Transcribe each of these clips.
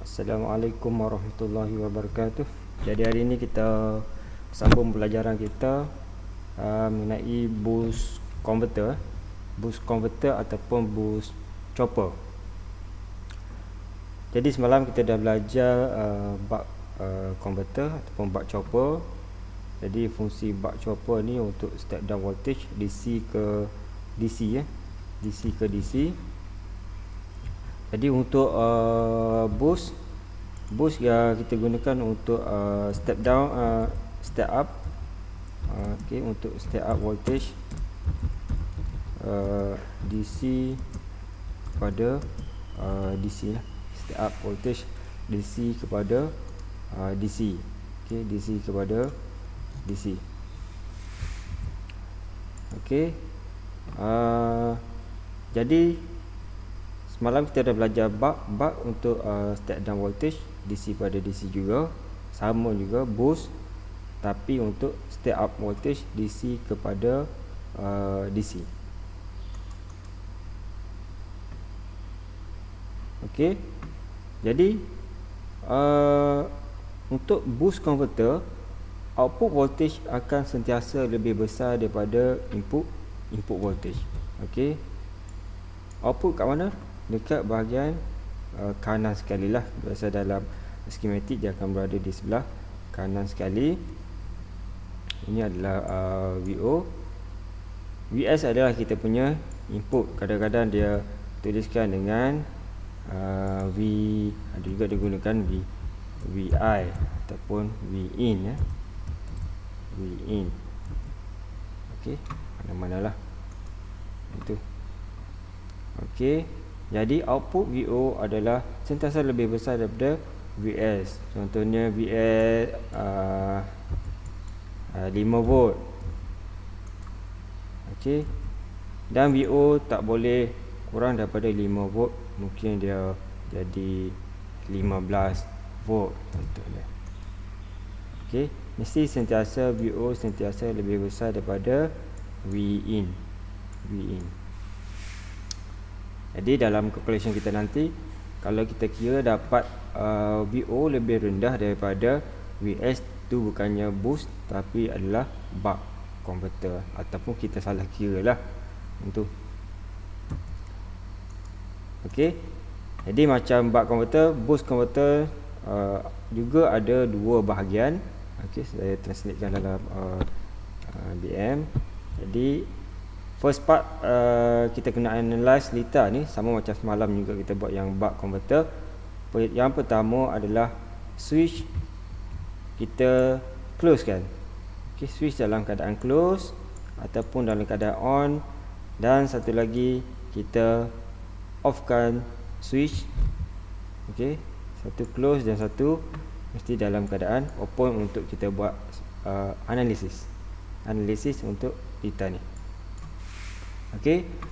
Assalamualaikum warahmatullahi wabarakatuh. Jadi hari ini kita sambung pelajaran kita mengenai boost converter, ataupun boost chopper. Jadi semalam kita dah belajar buck converter ataupun buck chopper. Jadi fungsi buck chopper ni untuk step down voltage DC ke DC, DC ke DC. Jadi untuk boost yang kita gunakan untuk step down, step up, untuk step up voltage DC kepada DC lah. Step up voltage DC kepada DC. DC kepada DC. Jadi semalam kita dah belajar buck untuk step down voltage DC pada DC juga. Sama juga boost, tapi untuk step up voltage DC kepada DC. Jadi untuk boost converter, output voltage akan sentiasa lebih besar daripada input voltage. Output kat mana? Dekat bahagian kanan sekali lah. Biasa dalam skematik dia akan berada di sebelah kanan sekali. Ini adalah VO. VS adalah kita punya input. Kadang-kadang dia tuliskan dengan V, ada juga digunakan VI ataupun VIN, VIN. Mana-manalah itu. Jadi output VO adalah sentiasa lebih besar daripada VS. Contohnya VS 5 volt. Dan VO tak boleh kurang daripada 5 volt. Mungkin dia jadi 15 volt contohnya. Mesti sentiasa VO sentiasa lebih besar daripada VIN. Jadi dalam calculation kita nanti, kalau kita kira dapat VO lebih rendah daripada VS, tu bukannya boost tapi adalah buck converter, ataupun kita salah kira lah untuk. Jadi macam buck converter, boost converter juga ada dua bahagian. Saya translatekan dalam BM. Jadi first part kita kena analyze lita ni, sama macam semalam juga kita buat yang buck converter. Yang pertama adalah switch kita close kan. Switch dalam keadaan close ataupun dalam keadaan on, dan satu lagi kita offkan switch. Satu close dan satu mesti dalam keadaan open untuk kita buat analisis untuk lita ni.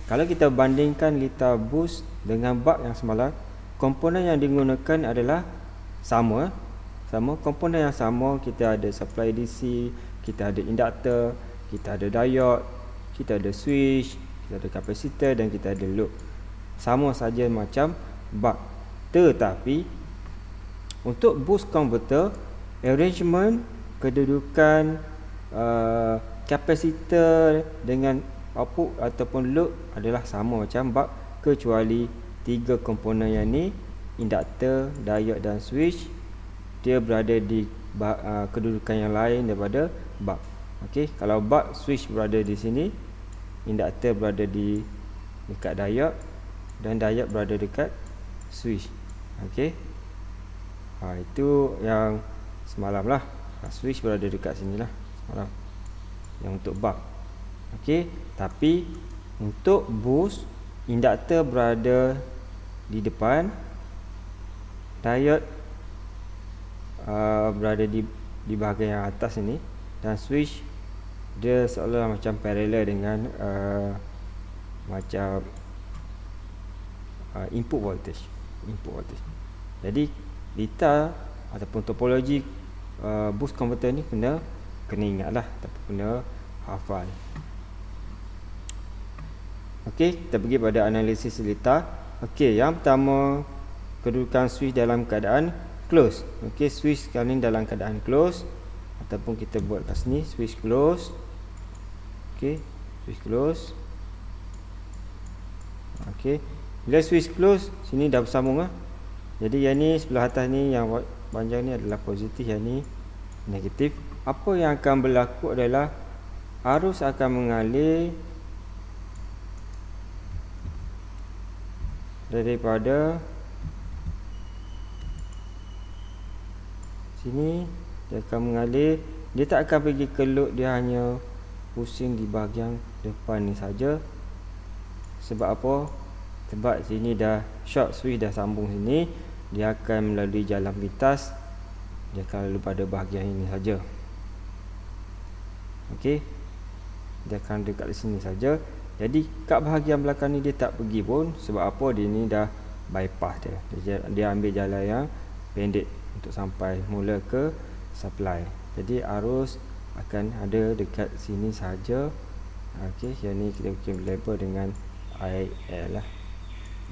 Kalau kita bandingkan lita boost dengan buck yang semalam, komponen yang digunakan adalah sama. Komponen yang sama, kita ada supply DC, kita ada induktor, kita ada diode, kita ada switch, kita ada kapasitor dan kita ada load. Sama saja macam buck. Tetapi untuk boost converter, arrangement kedudukan kapasitor dengan output ataupun load adalah sama macam buck, kecuali tiga komponen yang ni, induktor, diode dan switch, dia berada di kedudukan yang lain daripada buck. Kalau buck, switch berada di sini, induktor berada di dekat diode, dan diode berada dekat switch. Itu yang semalam lah. Switch berada dekat sini lah semalam, yang untuk buck. Tapi untuk boost, induktor berada di depan, diode berada di bahagian yang atas ini, dan switch dia seolah macam parallel dengan macam input voltage. Jadi lita ataupun topologi boost converter ni kena ingatlah, tapi kena hafal. Okey, kita pergi pada analisis lita. Okey, yang pertama kedudukan switch dalam keadaan close. Okey, switch sekarang ni dalam keadaan close, ataupun kita buat kat sini switch close. Okey, switch close. Okey, bila switch close, sini dah bersambung lah. Jadi yang ni sebelah atas ni yang panjang ni adalah positif, yang ni negatif. Apa yang akan berlaku adalah arus akan mengalir daripada sini, dia akan mengalir, dia tak akan pergi ke load, dia hanya pusing di bahagian depan ni saja. Sebab apa? Sebab sini dah short, switch dah sambung sini, dia akan melalui jalan pintas, dia akan lalu pada bahagian ini saja. Okey, dia akan dekat di sini saja. Jadi kat bahagian belakang ni dia tak pergi pun. Sebab apa? Dia ni dah bypass dia ambil jalan yang pendek untuk sampai mula ke supply. Jadi arus akan ada dekat sini saja. Okey, yang ni kita mungkin label dengan IL lah.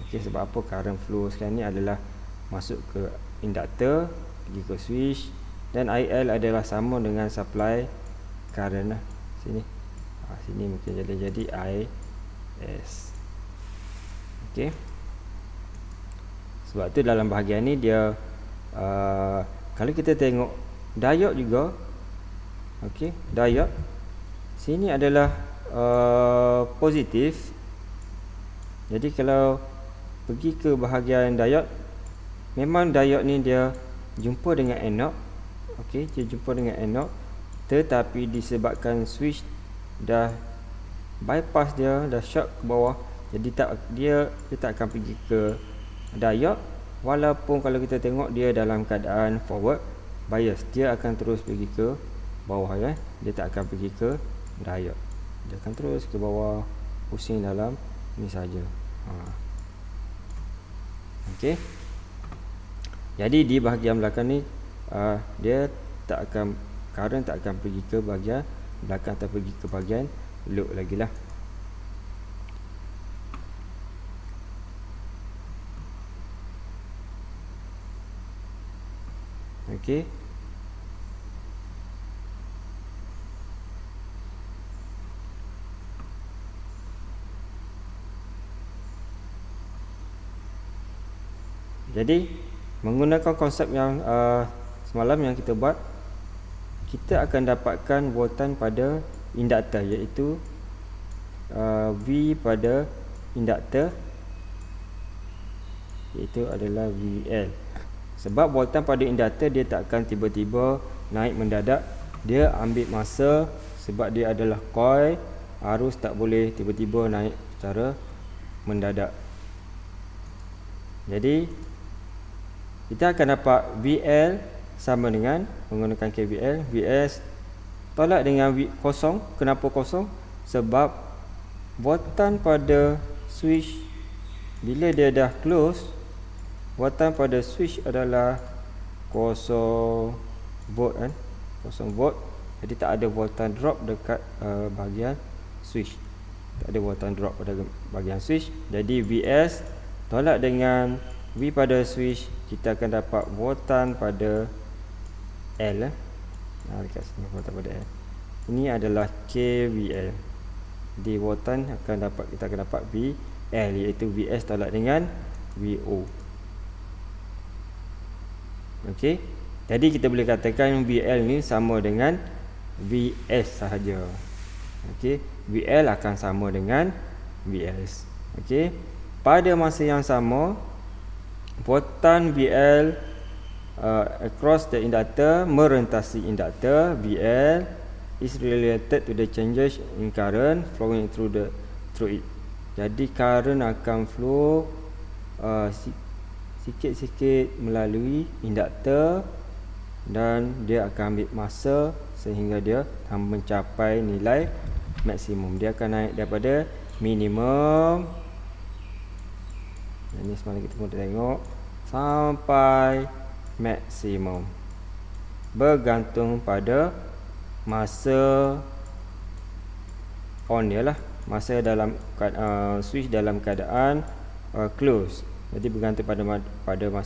Okey, sebab apa? Current flow sekarang ni adalah masuk ke induktor, pergi ke switch, dan IL adalah sama dengan supply current lah. Sini sini mungkin jadi IS. Okey, sebab tu dalam bahagian ni dia kalau kita tengok diode juga. Okey, diode sini adalah positif. Jadi kalau pergi ke bahagian diode, memang diode ni dia jumpa dengan anode. Okey, dia jumpa dengan anode, tetapi disebabkan switch dah bypass, dia dah short ke bawah, jadi dia tak akan pergi ke diode. Walaupun kalau kita tengok dia dalam keadaan forward bias, dia akan terus pergi ke bawah ya. Dia tak akan pergi ke diode, dia akan terus ke bawah, pusing dalam ni saja. Okey, jadi di bahagian belakang ni dia tak akan, current tak akan pergi ke bahagian belakang atau pergi ke bahagian load lagi lah. Okey, jadi menggunakan konsep yang semalam yang kita buat, kita akan dapatkan voltan pada induktor, iaitu V pada induktor, iaitu adalah VL. Sebab voltan pada induktor dia tak akan tiba-tiba naik mendadak, dia ambil masa. Sebab dia adalah coil, arus tak boleh tiba-tiba naik secara mendadak. Jadi kita akan dapat VL sama dengan menggunakan KVL, VS tolak dengan V kosong. Kenapa kosong? Sebab voltan pada switch bila dia dah close, voltan pada switch adalah 0 volt kan, 0 volt. Jadi tak ada voltan drop dekat bahagian switch, tak ada voltan drop pada bahagian switch. Jadi VS tolak dengan V pada switch, kita akan dapat voltan pada L dekat sini, voltan pada L. Ini adalah KVL. Di voltan kita akan dapat VL, iaitu VS tolak dengan VO. Okey, jadi kita boleh katakan VL ni sama dengan VS sahaja. Okey, VL akan sama dengan VS. Okey, pada masa yang sama, voltan VL across the inductor, merentasi induktor, VL is related to the changes in current flowing through it. Jadi current akan flow sikit-sikit melalui induktor, dan dia akan ambil masa sehingga dia mencapai nilai maksimum. Dia akan naik daripada minimum, ini semalam kita pun tengok, sampai maksimum, bergantung pada masa on dia lah, masa dalam switch dalam keadaan close. Jadi bergantung pada masa